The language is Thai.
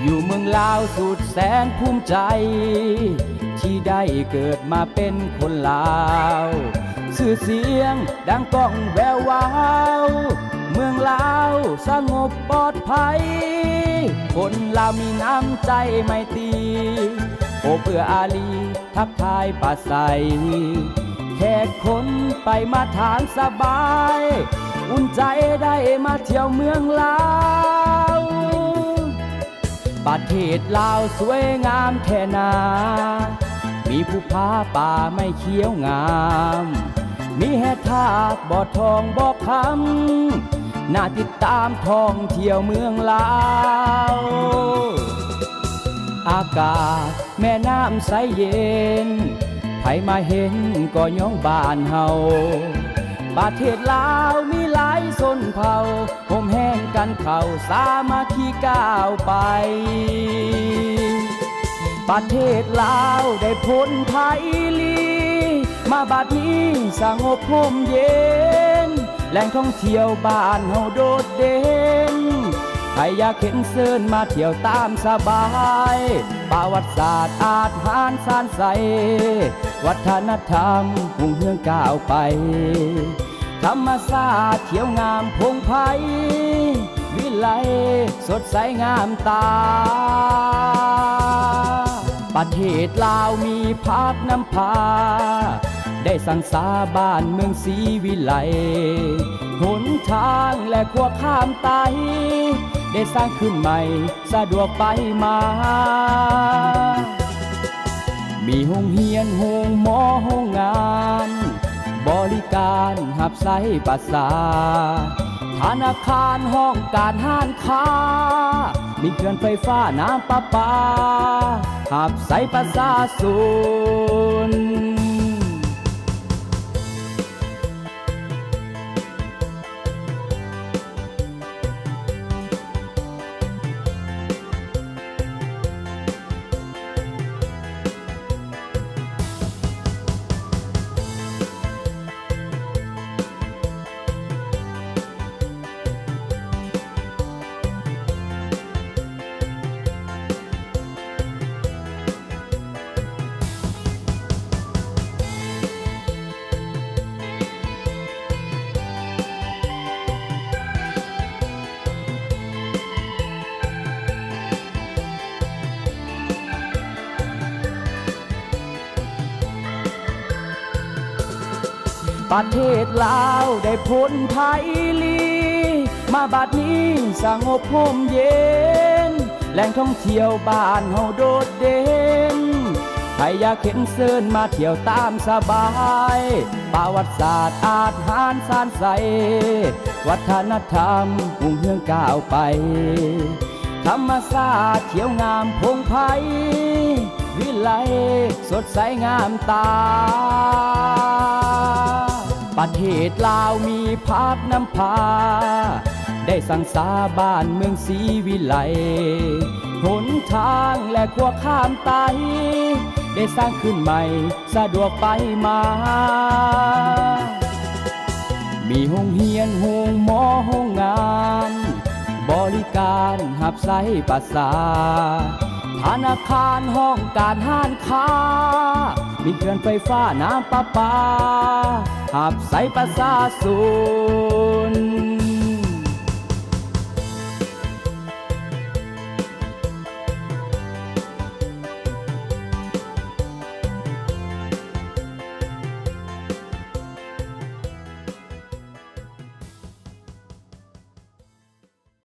อยู่เมืองลาวสุดแสนภูมิใจ ที่ได้เกิดมาเป็นคนลาวชื่อเสียงดังก้องแวววาวเมืองลาวสงบปลอดภัยคนลาวมีน้ำใจไมตรีโอเพื่ออาลีทักทายปราศัยแขกคนไปมาทางสบายอุ่นใจได้มาเที่ยวเมืองลาวประเทศลาวสวยงามแท่นามีภูผาป่าไม่เขียวงามมีแห่ทากบ่อทองบ่อคำน่าติดตามท่องเที่ยวเมืองลาวอากาศแม่น้ำใสเย็นไผมาเห็นก็ย้องบ้านเฮาประเทศลาวมีหลายชนเผ่าห่มแห้งกันเข้าสามัคคีก้าวไปประเทศลาวได้พ้นภัยลีมาบัดนี้สงบร่มเย็นแหล่งท่องเที่ยวบ้านเฮาโดดเด่นใครอยากเห็นเซินมาเที่ยวตามสบายประวัติศาสตร์อาหารสานใสวัฒนธรรมหุ่งเฮืองก้าวไปธรรมศาสตร์เที่ยวงามพงไพวิไลสดใสงามตาประเทศลาวมีภาคน้ำพาได้สร้างสาบ้านเมืองศรีวิไลหนทางและขั้วข้ามไตได้สร้างขึ้นใหม่สะดวกไปมามีโรงเรียนโรงหมอโรงงานบริการหับไซประสาธนาคารห้องการห้านค้ามีเขื่อนไฟฟ้าน้ำประปาหับไซประสาสุนประเทศลาวได้พ้นภัยลีมาบัดนี้สงบร่มเย็นแหล่งท่องเที่ยวบ้านเฮาโดดเด่นใครอยากเห็นเซินมาเที่ยวตามสบายประวัติศาสตร์อาหารสานใสวัฒนธรรมหุ่งเฮืองก้าวไปธรรมศาสตร์เที่ยวงามพงไพวิไลสดใสงามตาประเทศลาวมีภาคน้ำพาได้สร้างสาบ้านเมืองศรีวิไลหนทางและขั้วข้ามไตได้สร้างขึ้นใหม่สะดวกไปมามีโรงเรียนโรงหมอโรงงานบริการหับไซประสาธนาคารห้องการห้านค้ามีเขื่อนไฟฟ้าน้ำประปาหับไซประสาสุน